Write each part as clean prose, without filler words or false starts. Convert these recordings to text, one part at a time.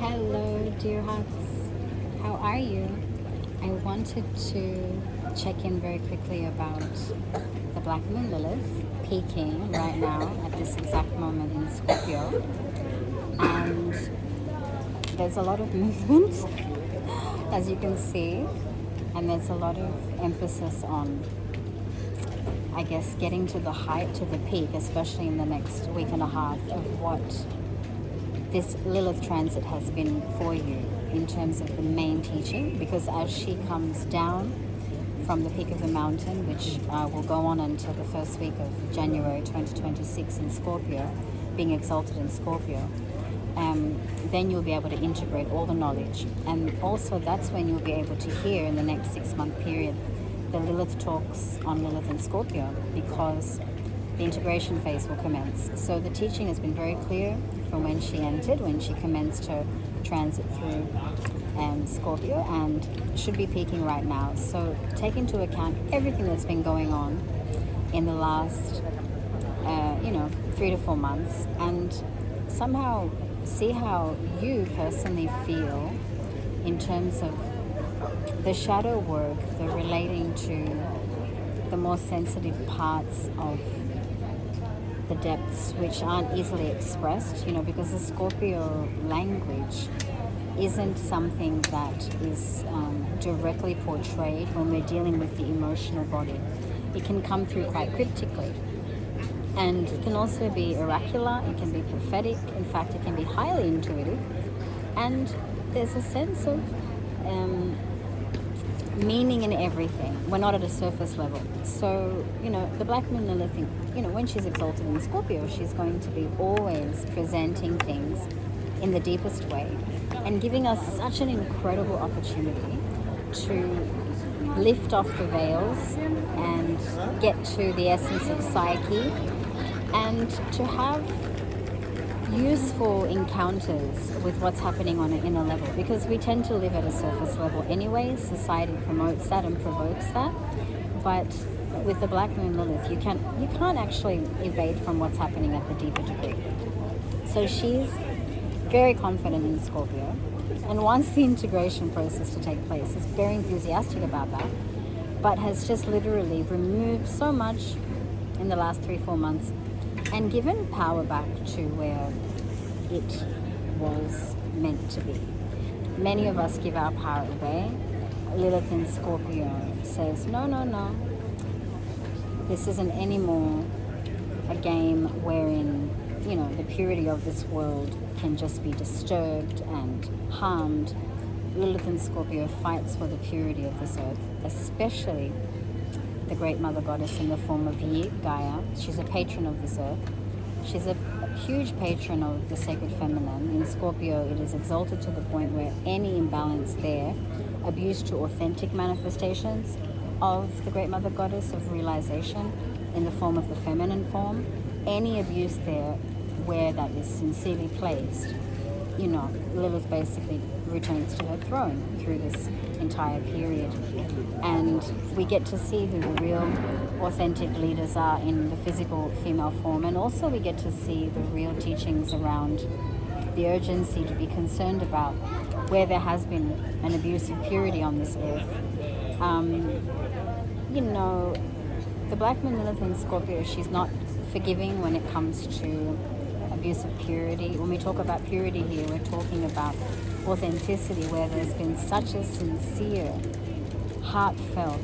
Hello, dear hearts. How are you? I wanted to check in very quickly about the Black Moon Lilith peaking right now at this exact moment in Scorpio. And there's a lot of movement, as you can see, and there's a lot of emphasis on, I guess, getting to the height, to the peak, especially in the next week and a half, of what this Lilith transit has been for you in terms of the main teaching, because as she comes down from the peak of the mountain, which will go on until the first week of January 2026 in Scorpio, being exalted in Scorpio, then you'll be able to integrate all the knowledge. And also that's when you'll be able to hear in the next 6-month period the Lilith talks on Lilith and Scorpio, because the integration phase will commence. So the teaching has been very clear from when she entered, when she commenced her transit through Scorpio, and should be peaking right now. So take into account everything that's been going on in the last 3 to 4 months, and somehow see how you personally feel in terms of the shadow work, the relating to the more sensitive parts of the depths which aren't easily expressed, because the Scorpio language isn't something that is directly portrayed when we're dealing with the emotional body. It can come through quite cryptically, and it can also be oracular, it can be prophetic, in fact it can be highly intuitive, and there's a sense of meaning in everything. We're not at a surface level. So, the Black Moon Lilith, when she's exalted in Scorpio, she's going to be always presenting things in the deepest way and giving us such an incredible opportunity to lift off the veils and get to the essence of psyche, and to have useful encounters with what's happening on an inner level, because we tend to live at a surface level anyway. Society promotes that and provokes that, but with the Black Moon Lilith you can't actually evade from what's happening at the deeper degree. So she's very confident in Scorpio, and wants the integration process to take place, is very enthusiastic about that, but has just literally removed so much in the last 3-4 months and given power back to where it was meant to be. Many of us give our power away. Lilith in Scorpio says, no, this isn't anymore a game wherein, the purity of this world can just be disturbed and harmed. Lilith in Scorpio fights for the purity of this earth, especially the great mother goddess in the form of Gaia. She's a patron of this earth. She's a huge patron of the sacred feminine. In Scorpio, it is exalted to the point where any imbalance there, abuse to authentic manifestations of the great mother goddess of realization in the form of the feminine form, any abuse there where that is sincerely placed, Lilith basically returns to her throne through this entire period. And we get to see who the real authentic leaders are in the physical female form, and also we get to see the real teachings around the urgency to be concerned about where there has been an abuse of purity on this earth. The Black Moon Lilith in Scorpio, she's not forgiving when it comes to abuse of purity. When we talk about purity here, we're talking about authenticity, where there's been such a sincere, heartfelt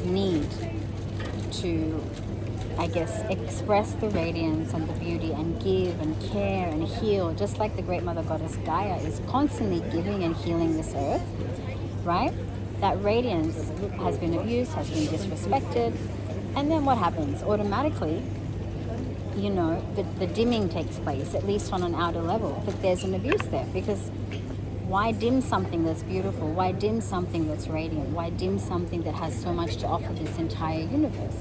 need to, I guess, express the radiance and the beauty and give and care and heal, just like the great mother goddess Gaia is constantly giving and healing this earth, right? That radiance has been abused, has been disrespected, and then what happens? Automatically, the dimming takes place, at least on an outer level, but there's an abuse there, because why dim something that's beautiful? Why dim something that's radiant? Why dim something that has so much to offer this entire universe?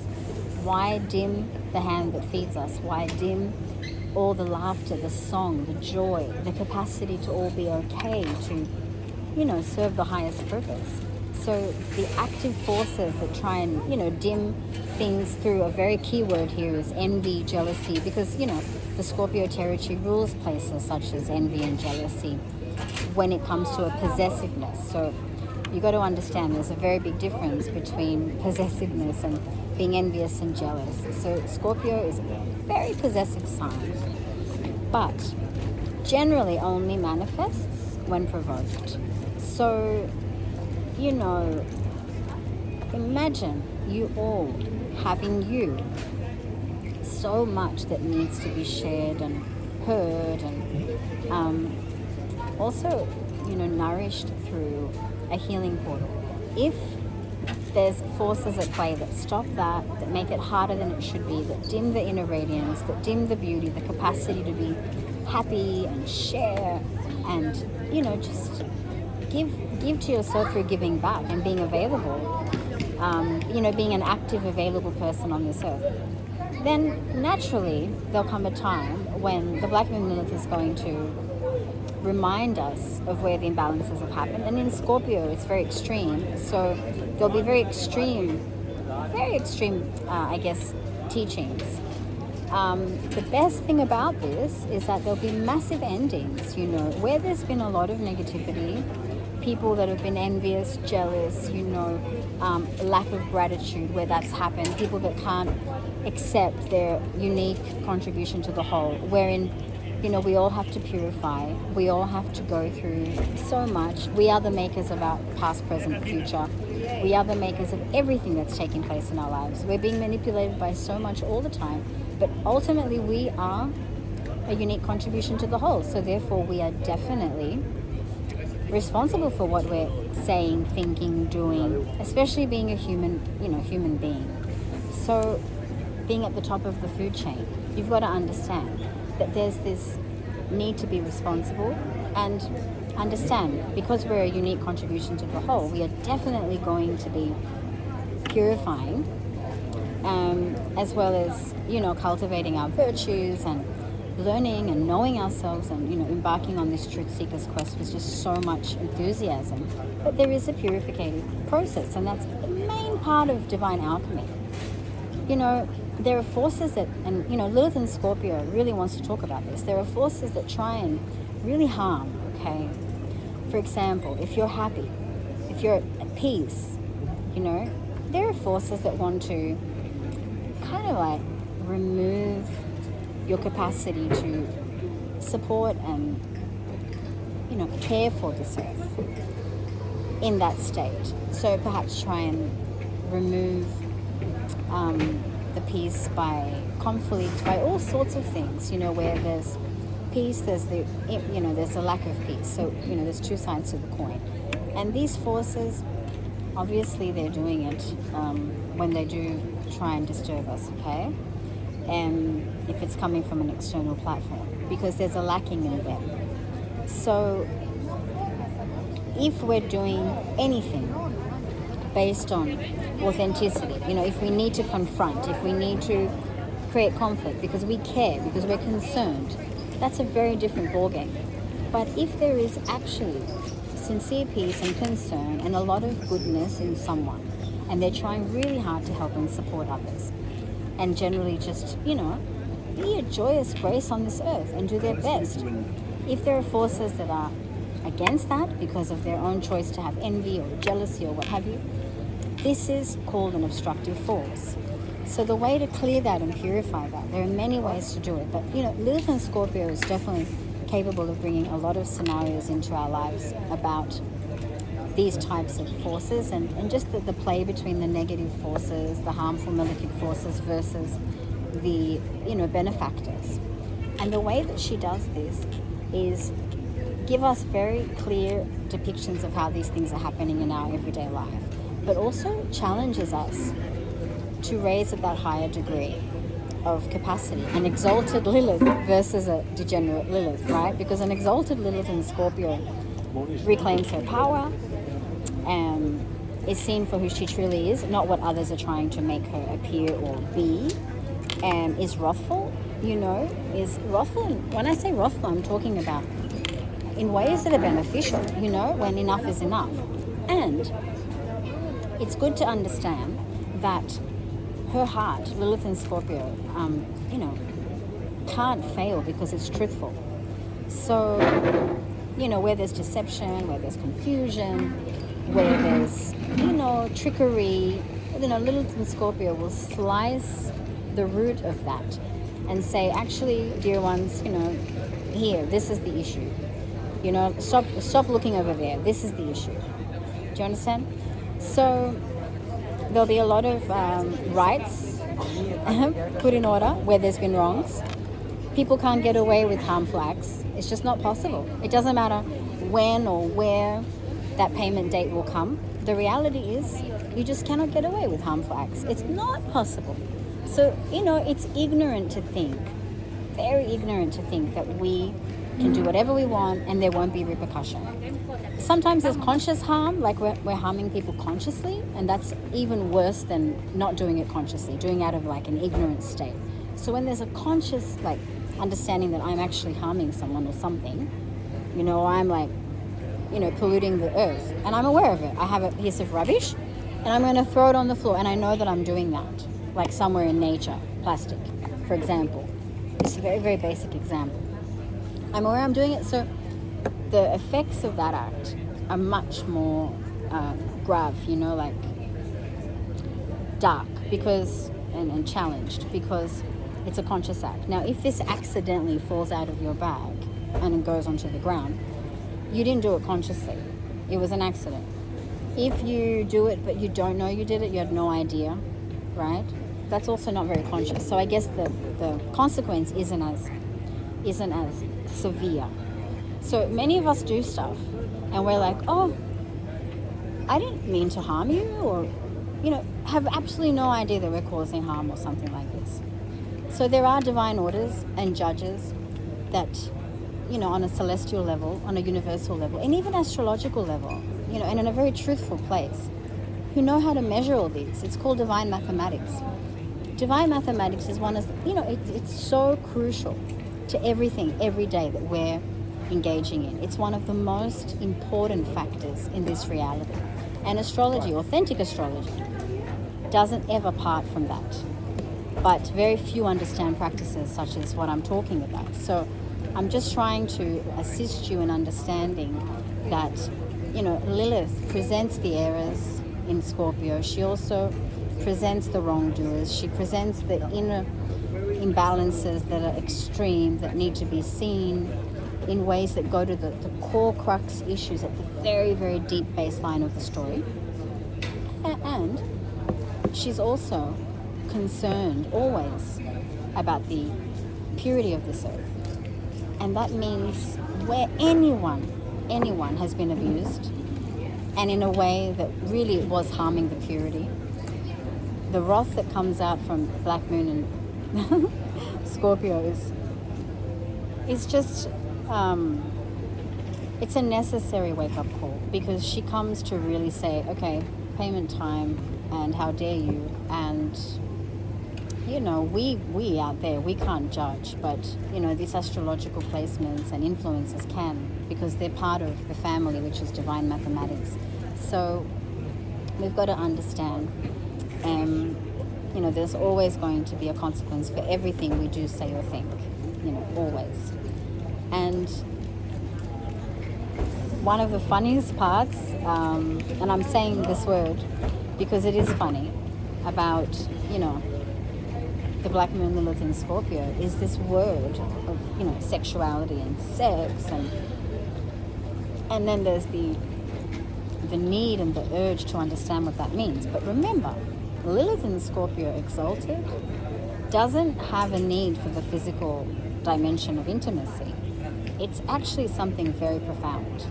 Why dim the hand that feeds us? Why dim all the laughter, the song, the joy, the capacity to all be okay, to, serve the highest purpose? So the active forces that try and, dim things through, a very key word here is envy, jealousy, because, the Scorpio territory rules places such as envy and jealousy. when it comes to a possessiveness. So you got to understand there's a very big difference between possessiveness and being envious and jealous. So Scorpio is a very possessive sign, but generally only manifests when provoked. So, you know, imagine you all having you so much that needs to be shared and heard, and also, you know, nourished through a healing portal. If there's forces at play that stop that make it harder than it should be, that dim the inner radiance, that dim the beauty, the capacity to be happy and share, and, you know, just give to yourself through giving back and being available, you know, being an active, available person on this earth, then naturally there'll come a time when the Black Moon Lilith is going to remind us of where the imbalances have happened. And in Scorpio, it's very extreme. So there'll be very extreme, I guess, teachings. The best thing about this is that there'll be massive endings, you know, where there's been a lot of negativity, people that have been envious, jealous, you know, lack of gratitude where that's happened, people that can't accept their unique contribution to the whole, wherein, you know, we all have to purify, we all have to go through so much. We are the makers of our past, present, future. We are the makers of everything that's taking place in our lives. We're being manipulated by so much all the time, but ultimately we are a unique contribution to the whole. So therefore we are definitely responsible for what we're saying, thinking, doing, especially being a human being. So being at the top of the food chain, you've got to understand that there's this need to be responsible and understand, because we're a unique contribution to the whole, we are definitely going to be purifying, as well as, you know, cultivating our virtues and learning and knowing ourselves, and, you know, embarking on this truth seeker's quest with just so much enthusiasm. But there is a purificative process, and that's the main part of divine alchemy. You know, there are forces that, and, you know, Lilith and Scorpio really wants to talk about this. There are forces that try and really harm, okay? For example, if you're happy, if you're at peace, you know, there are forces that want to kind of like remove your capacity to support and, you know, care for this earth in that state. So perhaps try and remove the peace by conflict, by all sorts of things, you know, where there's peace, there's a lack of peace. So, you know, there's two sides to the coin. And these forces, obviously they're doing it when they do try and disturb us, okay? And if it's coming from an external platform, because there's a lacking in them. So if we're doing anything based on authenticity, you know, if we need to confront, if we need to create conflict because we care, because we're concerned, that's a very different ballgame. But if there is actually sincere peace and concern and a lot of goodness in someone, and they're trying really hard to help and support others, and generally just, you know, be a joyous grace on this earth and do their best. If there are forces that are against that because of their own choice to have envy or jealousy or what have you, this is called an obstructive force. So the way to clear that and purify that, there are many ways to do it, but, you know, Lilith and Scorpio is definitely capable of bringing a lot of scenarios into our lives about these types of forces, and just the play between the negative forces, the harmful malefic forces versus the, you know, benefactors. And the way that she does this is give us very clear depictions of how these things are happening in our everyday life, but also challenges us to raise at that higher degree of capacity. An exalted Lilith versus a degenerate Lilith, right? Because an exalted Lilith in Scorpio reclaims her power and is seen for who she truly is, not what others are trying to make her appear or be, and is wrathful, you know, is wrathful. And when I say wrathful, I'm talking about in ways that are beneficial, you know, when enough is enough. And it's good to understand that her heart, Lilith and Scorpio, you know, can't fail because it's truthful. So you know, where there's deception, where there's confusion, where there's, you know, trickery, you know, Lilith and Scorpio will slice the root of that and say, actually, dear ones, you know, here, this is the issue. You know, stop looking over there. This is the issue. Do you understand? So there'll be a lot of rights put in order where there's been wrongs. People can't get away with harmful acts. It's just not possible. It doesn't matter when or where that payment date will come. The reality is you just cannot get away with harmful acts. It's not possible. So, you know, it's ignorant to think, very ignorant to think that we can do whatever we want and there won't be repercussion. Sometimes there's conscious harm, like we're harming people consciously, and that's even worse than not doing it consciously, doing it out of like an ignorant state. So when there's a conscious like understanding that I'm actually harming someone or something, you know, I'm like, you know, polluting the earth, and I'm aware of it. I have a piece of rubbish and I'm going to throw it on the floor, and I know that I'm doing that, like somewhere in nature, plastic, for example. It's a very, very basic example. I'm aware I'm doing it, so the effects of that act are much more grave, you know, like dark, because and challenged, because it's a conscious act. Now, if this accidentally falls out of your bag and it goes onto the ground, you didn't do it consciously. It was an accident. If you do it but you don't know you did it, you had no idea, right? That's also not very conscious. So I guess the consequence isn't as severe. So many of us do stuff and we're like, oh, I didn't mean to harm you, or, you know, have absolutely no idea that we're causing harm or something like this. So there are divine orders and judges that, you know, on a celestial level, on a universal level, and even astrological level, you know, and in a very truthful place, who know how to measure all these. It's called divine mathematics. Divine mathematics is one of, you know, it's so crucial to everything, every day that we're engaging in. It's one of the most important factors in this reality. And astrology, authentic astrology, doesn't ever part from that. But very few understand practices such as what I'm talking about. So I'm just trying to assist you in understanding that, you know, Lilith presents the errors in Scorpio. She also presents the wrongdoers. She presents the inner imbalances that are extreme, that need to be seen in ways that go to the core crux issues at the very, very deep baseline of the story. And she's also concerned always about the purity of this earth. And that means where anyone has been abused, and in a way that really was harming the purity, the wrath that comes out from Black Moon and Scorpio is just, it's a necessary wake-up call, because she comes to really say, okay, payment time, and how dare you, and, you know, we out there, we can't judge, but, you know, these astrological placements and influences can, because they're part of the family, which is divine mathematics. So we've got to understand, you know, there's always going to be a consequence for everything we do, say, or think, you know, always. And one of the funniest parts, and I'm saying this word because it is funny, about, you know, the Black Moon Lilith in Scorpio, is this word of, you know, sexuality and sex, and then there's the need and the urge to understand what that means. But remember, Lilith in Scorpio exalted doesn't have a need for the physical dimension of intimacy. It's actually something very profound.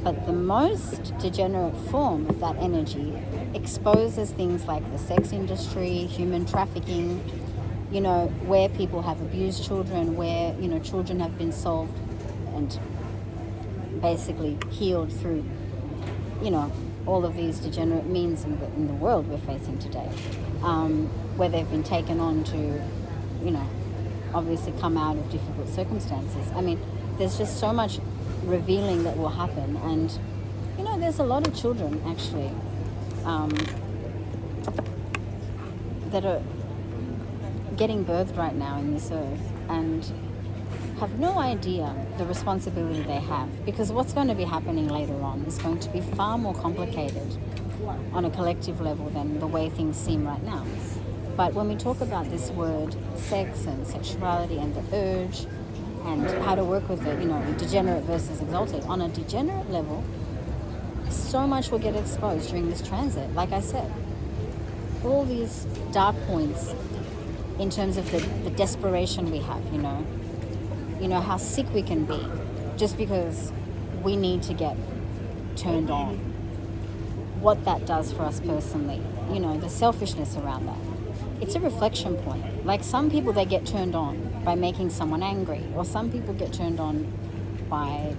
But the most degenerate form of that energy exposes things like the sex industry, human trafficking, you know, where people have abused children, where, you know, children have been sold and basically healed through, you know, all of these degenerate means in the world we're facing today, where they've been taken on to, you know, obviously come out of difficult circumstances. I mean, there's just so much revealing that will happen, and, you know, there's a lot of children actually that are getting birthed right now in this earth, and have no idea the responsibility they have, because what's going to be happening later on is going to be far more complicated on a collective level than the way things seem right now. But when we talk about this word sex and sexuality and the urge and how to work with it, degenerate versus exalted, on a degenerate level, so much will get exposed during this transit. Like I said, all these dark points in terms of the desperation we have, how sick we can be just because we need to get turned on. What that does for us personally, the selfishness around that. It's a reflection point. Like some people, they get turned on by making someone angry, or some people get turned on by,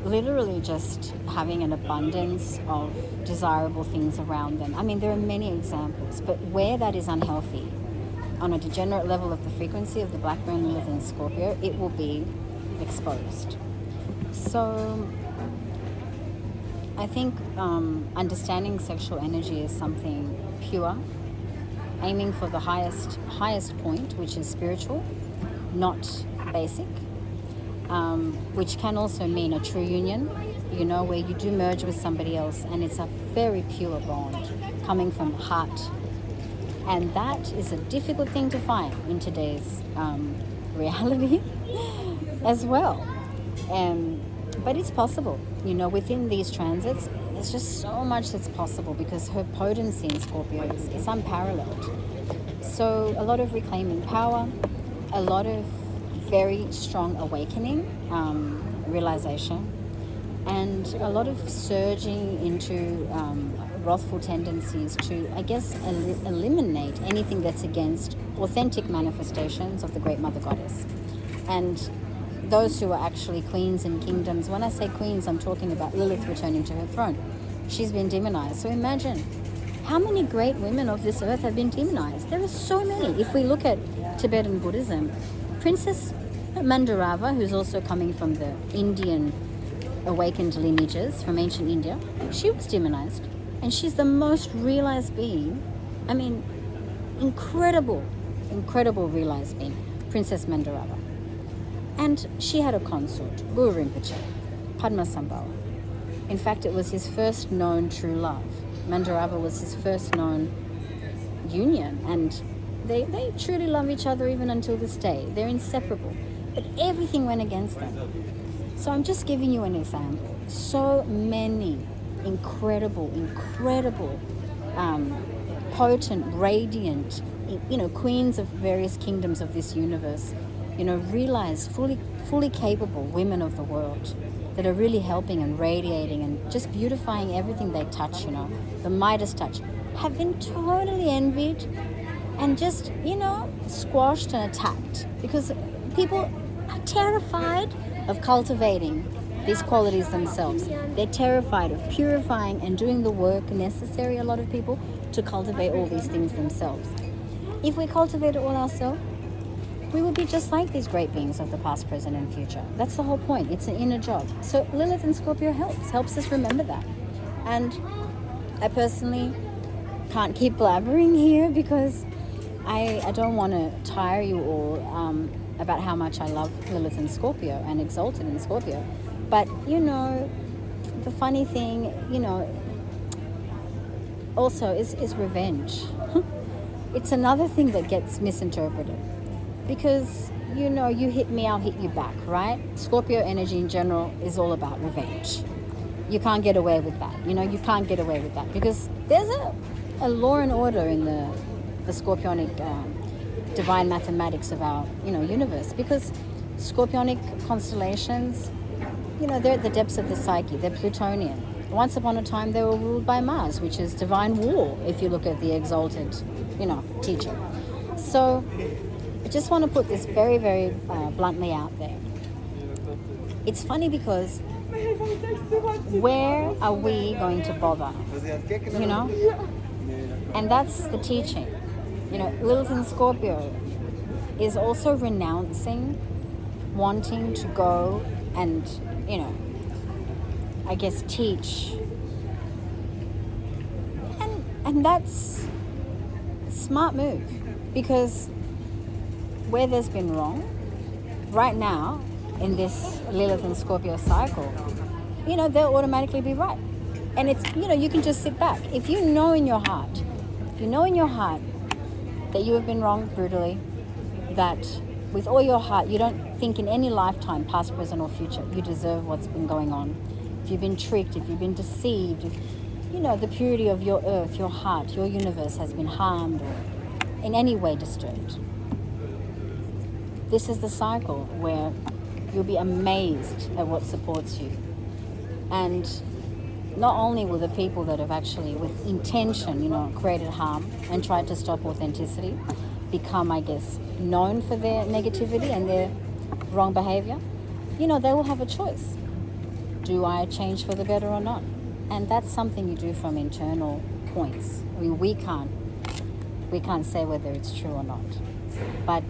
literally just having an abundance of desirable things around them. I mean, there are many examples, but where that is unhealthy, on a degenerate level of the frequency of the Black Moon Lilith in Scorpio, it will be exposed. So I think understanding sexual energy is something pure, aiming for the highest point, which is spiritual, not basic, which can also mean a true union, where you do merge with somebody else, and it's a very pure bond coming from heart. And that is a difficult thing to find in today's reality as well. But it's possible, within these transits. There's just so much that's possible because her potency in Scorpio is unparalleled. So a lot of reclaiming power, a lot of very strong awakening, realization, and a lot of surging into wrathful tendencies to, I guess, eliminate anything that's against authentic manifestations of the Great Mother Goddess. And those who are actually queens and kingdoms, when I say queens, I'm talking about Lilith returning to her throne. She's been demonized. So imagine how many great women of this earth have been demonized. There are so many. If we look at Tibetan Buddhism, Princess Mandarava, who's also coming from the Indian awakened lineages from ancient India, she was demonized. And she's the most realized being. I mean, incredible realized being, Princess Mandarava. And she had a consort, Guru Rinpoche, Padmasambhava. In fact, it was his first known true love. Mandarava was his first known union, and they truly love each other even until this day. They're inseparable. But everything went against them. So I'm just giving you an example. So many incredible, potent, radiant, queens of various kingdoms of this universe, realized, fully capable women of the world that are really helping and radiating and just beautifying everything they touch, the Midas touch, have been totally envied and just, squashed and attacked because people are terrified of cultivating these qualities themselves. They're terrified of purifying and doing the work necessary, a lot of people, to cultivate all these things themselves. If we cultivate it all ourselves, we will be just like these great beings of the past, present, and future. That's the whole point. It's an inner job. So Lilith and Scorpio helps us remember that. And I personally can't keep blabbering here because I don't want to tire you all about how much I love Lilith and Scorpio and exalted in Scorpio. But, the funny thing, also is revenge. It's another thing that gets misinterpreted. Because, you hit me, I'll hit you back, right? Scorpio energy in general is all about revenge. You can't get away with that. You can't get away with that. Because there's a law and order in the Scorpionic divine mathematics of our, universe. Because Scorpionic constellations, they're at the depths of the psyche. They're Plutonian. Once upon a time, they were ruled by Mars, which is divine war, if you look at the exalted, teaching. So I just want to put this very, very bluntly out there. It's funny because where are we going to bother? And that's the teaching. Lilith in Scorpio is also renouncing wanting to go and, I guess teach. And that's a smart move, because where there's been wrong, right now, in this Lilith and Scorpio cycle, you know, they'll automatically be right. And it's, you know, you can just sit back. If you know in your heart that you have been wronged brutally, that with all your heart, you don't think in any lifetime, past, present, or future, you deserve what's been going on. If you've been tricked, if you've been deceived, if, you know, the purity of your earth, your heart, your universe has been harmed or in any way disturbed. This is the cycle where you'll be amazed at what supports you. And not only will the people that have actually, with intention, you know, created harm and tried to stop authenticity, become, I guess, known for their negativity and their wrong behavior, you know, they will have a choice. Do I change for the better or not? And that's something you do from internal points. I mean, we can't say whether it's true or not. But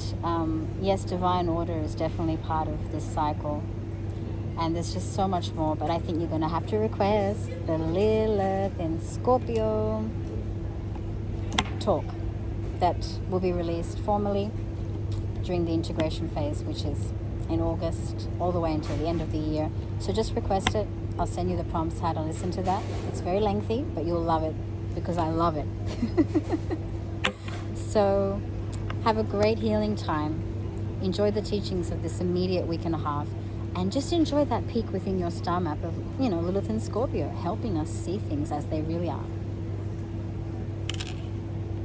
yes, divine order is definitely part of this cycle. And there's just so much more, but I think you're going to have to request the Lilith and Scorpio talk that will be released formally during the integration phase, which is in August, all the way until the end of the year. So just request it. I'll send you the prompts how to listen to that. It's very lengthy, but you'll love it because I love it. So have a great healing time. Enjoy the teachings of this immediate week and a half. And just enjoy that peak within your star map of, you know, Lilith and Scorpio, helping us see things as they really are.